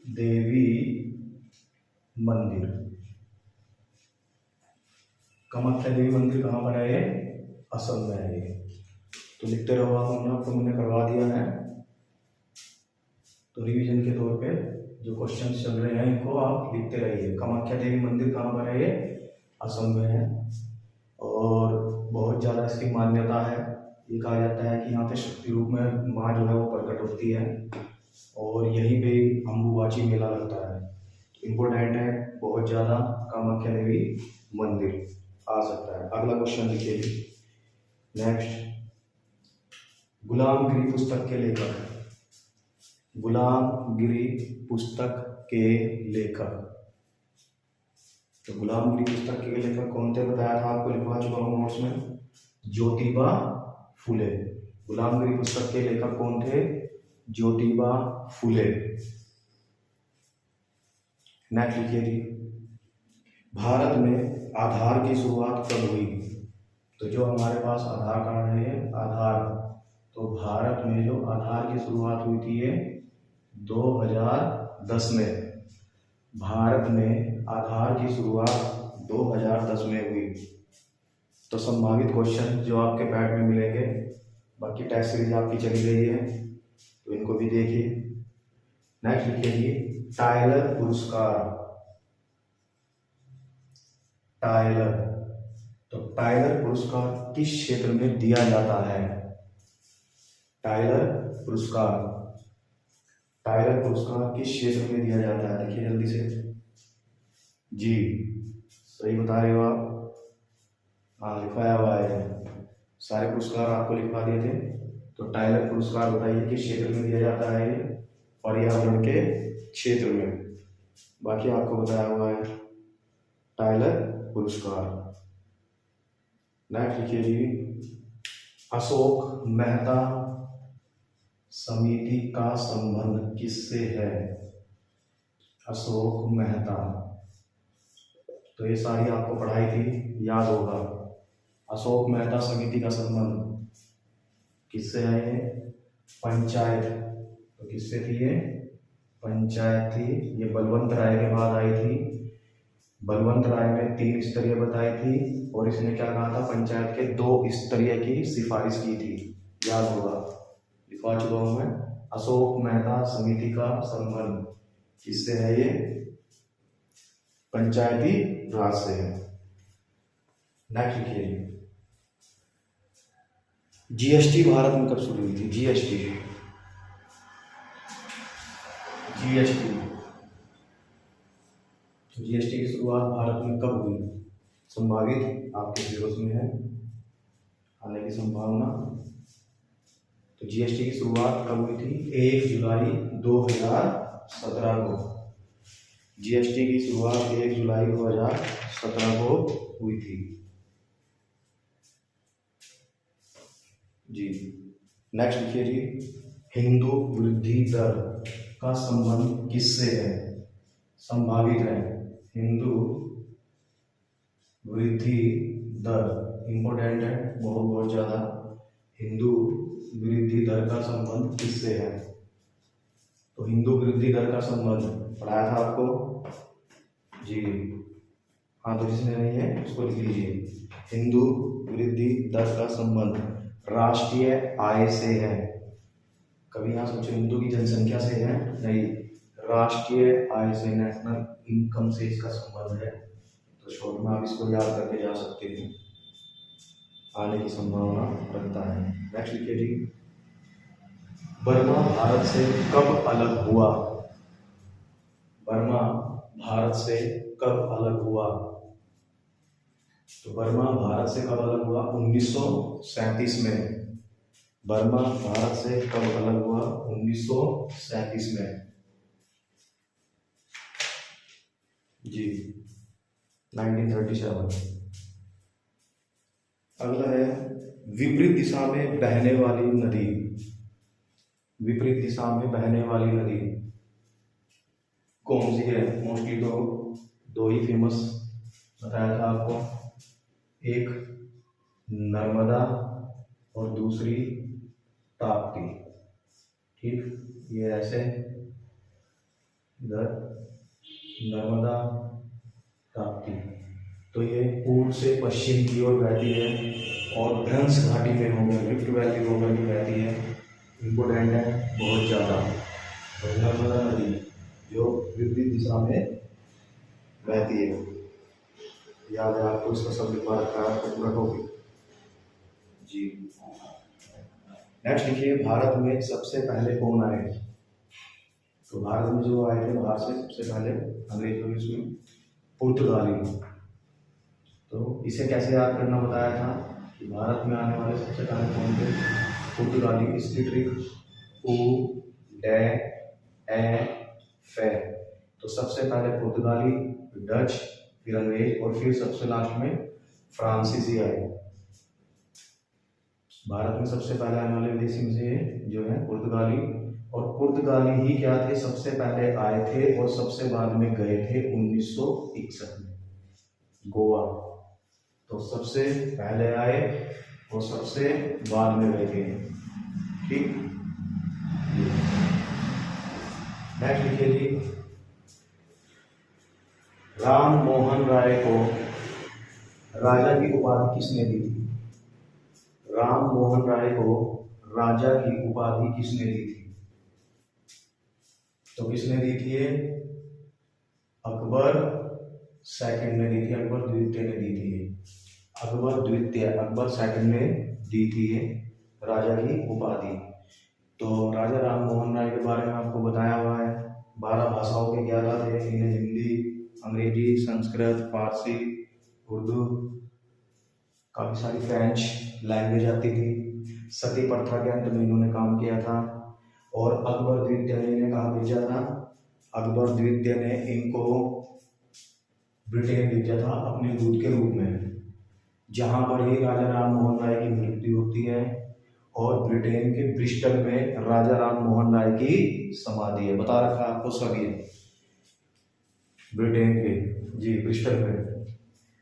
देवी मंदिर। कामाख्या देवी मंदिर कहाँ पर है? ये असम में है। ये तो लिखते रहो आप, मैंने करवा दिया है। तो रिवीजन के तौर पे जो क्वेश्चंस चल रहे हैं इनको आप लिखते रहिए। कामाख्या देवी मंदिर कहाँ पर है? ये असम में है। और बहुत ज़्यादा इसकी मान्यता है। ये कहा जाता है कि यहाँ पे शक्ति रूप में माँ जो है वो प्रकट होती है और यहीं पे अम्बुबाची मेला लगता है। इम्पोर्टेंट है बहुत ज़्यादा कामाख्या देवी मंदिर आ सकता है। अगला क्वेश्चन लिखिए। नेक्स्ट, गुलामगिरी पुस्तक के लेखक। गुलामगिरी पुस्तक के लेखक। तो गुलामगिरी पुस्तक के लेखक कौन थे बताया था आपको, लिखवा चुका हूँ नोट्स में, ज्योतिबा फुले। गुलामगिरी पुस्तक के लेखक कौन थे? ज्योतिबा फुले। नेक्स्ट लिखिए जी, भारत में आधार की शुरुआत कब हुई? तो जो हमारे पास आधार कार्ड है, आधार, तो भारत में जो आधार की शुरुआत हुई थी ये 2010 में। भारत में आधार की शुरुआत 2010 में हुई। तो संभावित क्वेश्चन जो आपके पैड में मिलेंगे, बाकी टेस्ट सीरीज आपकी चली गई है तो इनको भी देखिए। नेक्स्ट लिखिए, टायलर पुरस्कार। टायलर, तो टायलर पुरस्कार किस क्षेत्र में दिया जाता है? टायलर पुरस्कार, टायलर पुरस्कार किस क्षेत्र में दिया जाता है? देखिए जल्दी से जी, सही बता रहे हो आप। हाँ, लिखवाया हुआ है, सारे पुरस्कार आपको लिखवा दिए थे। तो टायलर पुरस्कार बताइए किस क्षेत्र में दिया जाता है? पर्यावरण के क्षेत्र में। बाकी आपको बताया हुआ है टायलर पुरस्कार। नेक्स्ट लिखिए जी, अशोक मेहता समिति का संबंध किससे है? अशोक मेहता, तो ये सारी आपको पढ़ाई थी, याद होगा। अशोक मेहता समिति का संबंध किससे है? ये पंचायत, तो किससे थी ये? पंचायत थी। ये बलवंत राय के बाद आई थी। बलवंत राय ने 3 स्तरीय बताई थी और इसने क्या कहा था? पंचायत के 2 स्तरीय की सिफारिश की थी, याद होगा, लिखवा चुका हूं मैं। अशोक मेहता समिति का संबंध किससे है? ये पंचायती राज से है। नेक्स्ट लिखिए, जीएसटी भारत में कब शुरू हुई थी? जीएसटी, जीएसटी, जीएसटी की शुरुआत भारत में कब हुई? संभावित आपके सिलेबस में है, आने की संभावना। तो जीएसटी की शुरुआत कब हुई थी? 1 जुलाई 2017 को। जीएसटी की शुरुआत 1 जुलाई 2017 को हुई थी जी। नेक्स्ट लिखिए जी, हिंदू वृद्धि दर का संबंध किससे है? संभावित है, हिंदू वृद्धि दर इंपोर्टेंट है बहुत बहुत ज्यादा। हिंदू वृद्धि दर का संबंध किससे है? तो हिंदू वृद्धि दर का संबंध पढ़ाया था आपको जी। हाँ, तो जिसने नहीं है उसको लिख लीजिए। हिंदू वृद्धि दर का संबंध राष्ट्रीय आय से है। कभी यहाँ सोचो हिंदू की जनसंख्या से है, नहीं, राष्ट्रीय आय से, नेशनल इनकम से इसका संबंध है। तो शॉर्ट में आप इसको याद करके जा सकते हैं, आने की संभावना रखता है। नेक्स्ट लिखिए जी, बर्मा भारत से कब अलग हुआ? बर्मा भारत से कब अलग हुआ? तो बर्मा भारत से कब अलग हुआ? 1937 में। बर्मा भारत से कब अलग हुआ? 1937 में जी, 1937। अगला है, विपरीत दिशा में बहने वाली नदी। विपरीत दिशा में बहने वाली नदी कौन सी है? मोस्टली तो 2 ही फेमस बताया था आपको, एक नर्मदा और दूसरी ताप्ती। ठीक, ये ऐसे इधर नर्मदा ताप्ती, तो ये पूर्व से पश्चिम की ओर बहती है और भ्रंश घाटी में होकर रिफ्ट वैली होकर के बहती है। इम्पोर्टेंट है बहुत ज़्यादा। और नर्मदा नदी जो विपरीत दिशा में बहती है, याद है आपको, इसका शब्द लिखवा रखा है, तो पूरा टॉपिक जी। नेक्स्ट लिखिए, भारत में सबसे पहले कौन आए? तो भारत में जो आए थे बाहर से सबसे पहले अंग्रेज लोग, इसमें पुर्तगाली। तो इसे कैसे याद करना बताया था कि भारत में आने वाले सबसे पहले कौन थे? पुर्तगाली। इसकी ट्रिक उ डे ए फे। तो सबसे पहले पुर्तगाली, डच, फिर अंग्रेज और फिर सबसे लास्ट में फ्रांसीसी आए। भारत में सबसे पहले आने वाले विदेशी में से जो है पुर्तगाली, और पुर्तगाली ही क्या थे, सबसे पहले आए थे और सबसे बाद में गए थे 1961 में गोवा। तो सबसे पहले आए और सबसे बाद में गए थे, ठीक। नेक्स्ट लिखिए जी, राम मोहन राय को राजा की उपाधि किसने दी थी? राम मोहन राय को राजा की उपाधि किसने दी थी? तो किसने दी थी? अकबर सेकंड ने दी थी, अकबर द्वितीय ने दी थी। अकबर द्वितीय, अकबर सेकंड ने दी थी राजा की उपाधि। तो राजा राम मोहन राय के बारे में आपको बताया हुआ है। 12 भाषाओं के ज्ञाता थे, इन्हें हिंदी, अंग्रेजी, संस्कृत, फारसी, उर्दू, काफ़ी सारी फ्रेंच लैंग्वेज आती थी। सती प्रथा के अंत में इन्होंने काम किया था। और अकबर द्वितीय ने इन्हें कहाँ भेजा था? अकबर द्वितीय ने इनको ब्रिटेन भेजा था अपने दूत के रूप में, जहाँ पर ही राजा राम मोहन राय की मृत्यु होती है। और ब्रिटेन के ब्रिस्टल में राजा राम मोहन राय की समाधि है, बता रखा आपको सभी, ब्रिटेन के जी ब्रिस्टल में।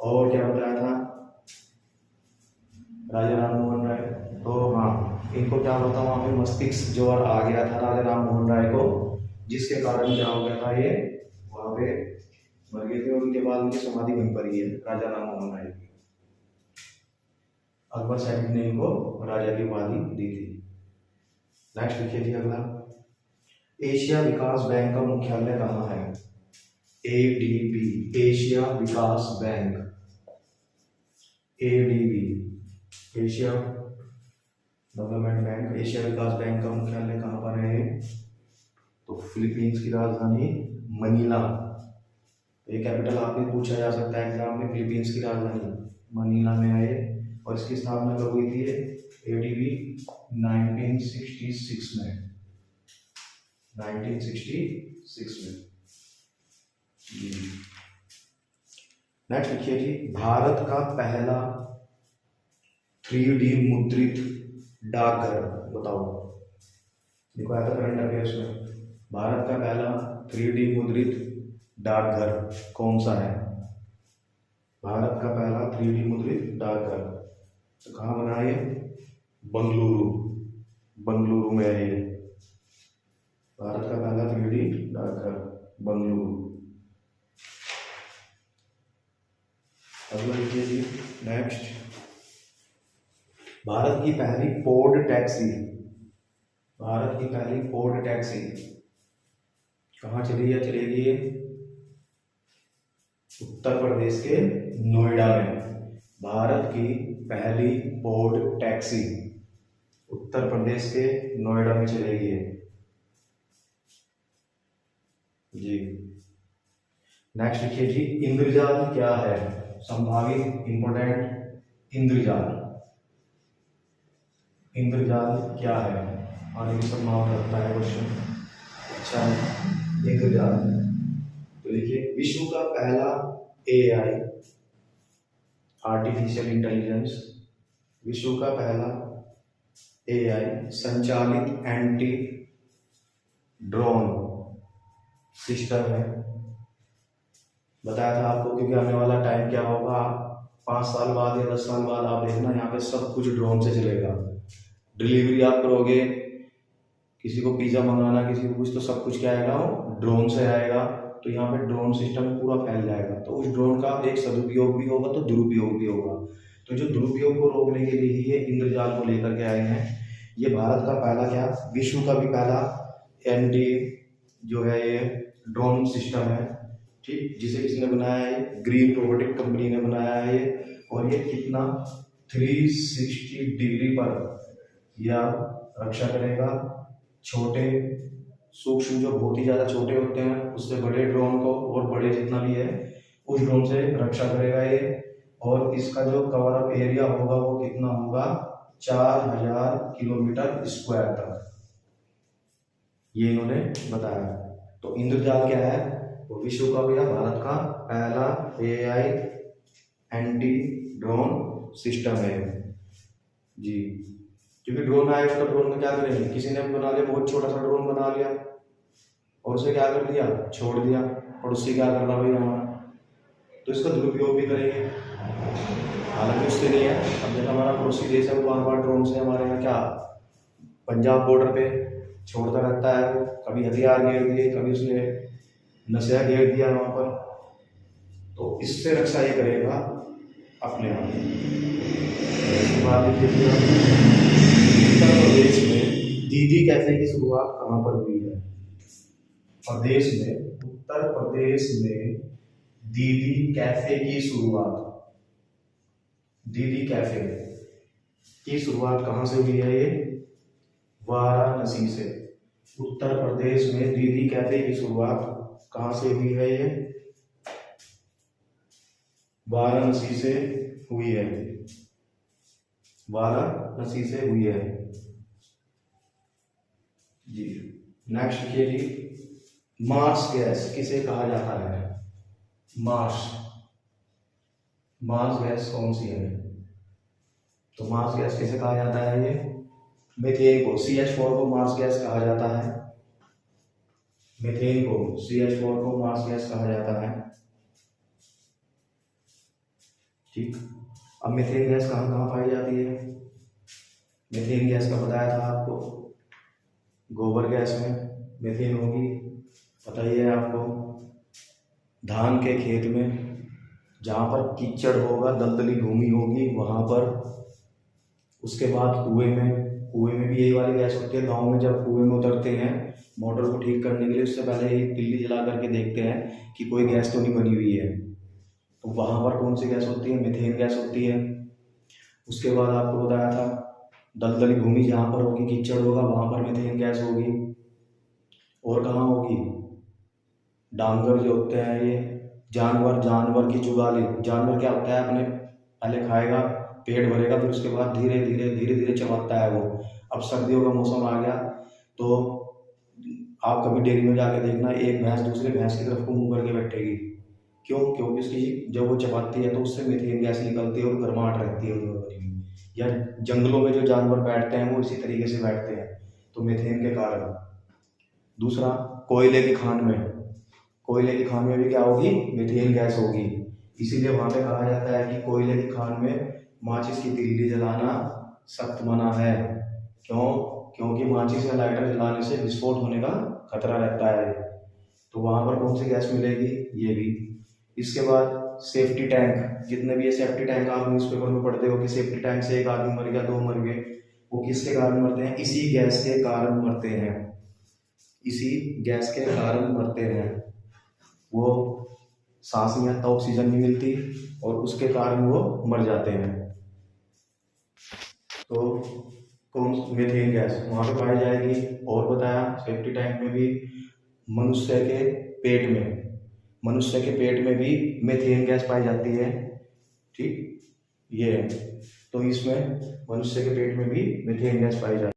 और क्या बताया था राजा राम मोहन राय? तो हाँ, इनको क्या होता, वहाँ पे मस्तिष्क ज्वर आ गया था राजा राम मोहन राय को, जिसके कारण क्या हो गया था, ये वहाँ पे मर गए थे। और उनके बाद उनकी समाधि वहीं पर ही है, राजा राम मोहन राय की। अकबर सेकंड ने इनको राजा की उपाधि दी थी। नेक्स्ट लिखिए जी अगला, एशिया विकास बैंक का मुख्यालय कहाँ है? ADB, एशिया विकास bank, ADB, Asia development bank, Asia विकास बैंक का मुख्यालय कहाँ पर है? तो फिलीपींस की राजधानी मनीला। ये कैपिटल आपसे पूछा जा सकता है एग्जाम में, फिलीपींस की राजधानी मनीला में है। और इसकी स्थापना कब हुई थी? ADB 1966 में, 1966 में। नेक्स्ट लिखिए जी, भारत का पहला 3D मुद्रित डाकघर बताओ। देखो ऐसा करंट अफेयर्स में, भारत का पहला 3D मुद्रित डाकघर कौन सा है? भारत का पहला 3D मुद्रित डाकघर तो कहाँ बना है? बंगलुरु, बंगलुरु में है ये। भारत का पहला 3D डाकघर बंगलुरु। अगला लिखिए जी, नेक्स्ट, भारत की पहली पोर्ट टैक्सी, भारत की पहली पोर्ट टैक्सी कहाँ चली है? चलेगी उत्तर प्रदेश के नोएडा में। भारत की पहली पोर्ट टैक्सी उत्तर प्रदेश के नोएडा में चलेगी जी। नेक्स्ट लिखिए जी, इंद्रजाल क्या है? संभावित इंपोर्टेंट, इंद्रजाल, इंद्रजाल क्या है? आने की संभावना रखता है क्वेश्चन। अच्छा, इंद्रजाल तो देखिए, विश्व का पहला AI, आर्टिफिशियल इंटेलिजेंस, विश्व का पहला AI संचालित एंटी ड्रोन सिस्टम है। बताया था आपको, क्योंकि आने वाला टाइम क्या होगा, 5 साल बाद या 10 साल बाद आप देखना, यहाँ पे सब कुछ ड्रोन से चलेगा। डिलीवरी आप करोगे किसी को पिज़्ज़ा मंगाना, किसी को कुछ, तो सब कुछ क्या आएगा, ड्रोन से आएगा। तो यहाँ पे ड्रोन सिस्टम पूरा फैल जाएगा। तो उस ड्रोन का एक सदुपयोग भी होगा तो दुरुपयोग भी होगा। तो जो दुरुपयोग को रोकने के लिए ही ये इंद्रजाल को लेकर के आए हैं। ये भारत का पहला क्या, विश्व का भी पहला एंटी जो है ये ड्रोन सिस्टम है, ठीक। जिसे किसने बनाया है, ग्रीन रोबोटिक कंपनी ने बनाया है ये। और ये कितना 360 डिग्री पर यह रक्षा करेगा। छोटे सूक्ष्म जो बहुत ही ज़्यादा छोटे होते हैं उससे बड़े ड्रोन को, और बड़े जितना भी है उस ड्रोन से रक्षा करेगा ये। और इसका जो कवर अप एरिया होगा वो कितना होगा, 4000 किलोमीटर स्क्वायर तक, ये इन्होंने बताया। तो इंद्रजाल क्या है, वो विश्व का या भारत का पहला AI एंटी ड्रोन सिस्टम है जी। क्योंकि ड्रोन आएगा तो ड्रोन में क्या करेंगे, किसी ने बना लिया बहुत छोटा सा ड्रोन बना लिया और उसे क्या कर दिया, छोड़ दिया, और उससे क्या कर रहा भाई हमारा, तो इसका दुरुपयोग भी करेंगे। हालांकि उससे नहीं है, अब जैसे हमारा पड़ोसी देश है वो बार बार ड्रोन से हमारे यहाँ क्या पंजाब बॉर्डर पे छोड़ता रहता है, वो कभी हथियार घेर दिए, कभी उसने नशा घेर दिया वहाँ पर। तो इससे रक्षा ये करेगा अपने आप। इसके बाद उत्तर प्रदेश में दीदी कैफे की शुरुआत कहाँ पर हुई है, प्रदेश में, उत्तर प्रदेश में दीदी कैफे की शुरुआत, दीदी कैफे की शुरुआत कहाँ से हुई है, ये वाराणसी से। उत्तर प्रदेश में दीदी कैफे की शुरुआत कहाँ से हुई है, ये वाराणसी से हुई है, वाराणसी से हुई है जी। नेक्स्ट देखिए जी, मार्स गैस किसे कहा जाता है, मार्स, मार्स गैस कौन सी है, तो मार्स गैस किसे कहा जाता है, ये मीथेन को, CH4 को मार्स गैस कहा जाता है। मीथेन को, CH4 को मार्स गैस कहा जाता है, ठीक। अब मीथेन गैस कहाँ कहाँ पाई जाती है, मीथेन गैस का बताया था आपको, गोबर गैस में मीथेन होगी, पता ही है आपको। धान के खेत में जहाँ पर कीचड़ होगा, दलदली भूमि होगी वहाँ पर। उसके बाद कुएं में भी यही वाली गैस होती है। गांव में जब कुएं में उतरते हैं मोटर को ठीक करने के लिए, उससे पहले ही तिल्ली जला करके देखते हैं कि कोई गैस तो नहीं बनी हुई है। तो वहाँ पर कौन सी गैस होती है, मीथेन गैस होती है। उसके बाद आपको बताया था दलदली भूमि जहाँ पर होगी, कीचड़ होगा, वहाँ पर मीथेन गैस होगी। और कहाँ होगी, डांगर जो होते हैं ये जानवर की जुगाली, जानवर क्या होता है, अपने पहले खाएगा, पेट भरेगा, फिर उसके बाद धीरे धीरे चबाता है वो। अब सर्दियों का मौसम आ गया तो आप कभी डेयरी में जाके देखना, एक भैंस दूसरे भैंस की तरफ को मुंह करके बैठेगी। क्यों, क्योंकि उसकी जब वो चबाती है तो उससे मीथेन गैस निकलती है और गर्माहट रहती है उनमें बनी हुई। या जंगलों में जो जानवर बैठते हैं वो इसी तरीके से बैठते हैं, तो मीथेन के कारण। दूसरा, कोयले की खान में भी क्या होगी, मीथेन गैस होगी। इसीलिए वहां पे कहा जाता है कि कोयले की खान में माचिस की तिल्ली जलाना सख्त मना है। क्यों, क्योंकि माचिस या लाइटर जलाने से विस्फोट होने का खतरा रहता है। तो वहां पर कौन सी गैस मिलेगी, ये भी। इसके बाद सेफ्टी टैंक, जितने भी ये सेफ्टी टैंक आप न्यूज़पेपर में पढ़ते हो कि सेफ्टी टैंक से एक आदमी मर गया, 2 मर गए, वो किसके कारण मरते हैं, इसी गैस के कारण मरते हैं, इसी गैस के कारण मरते हैं। वो सांस में ऑक्सीजन नहीं मिलती और उसके कारण वो मर जाते हैं। तो कौन, मीथेन गैस वहाँ पे पाई जाएगी। और बताया सेफ्टी टैंक में भी, मनुष्य के पेट में भी मीथेन गैस पाई जाती है, ठीक। ये है, तो इसमें मनुष्य के पेट में भी मीथेन गैस पाई जाती है।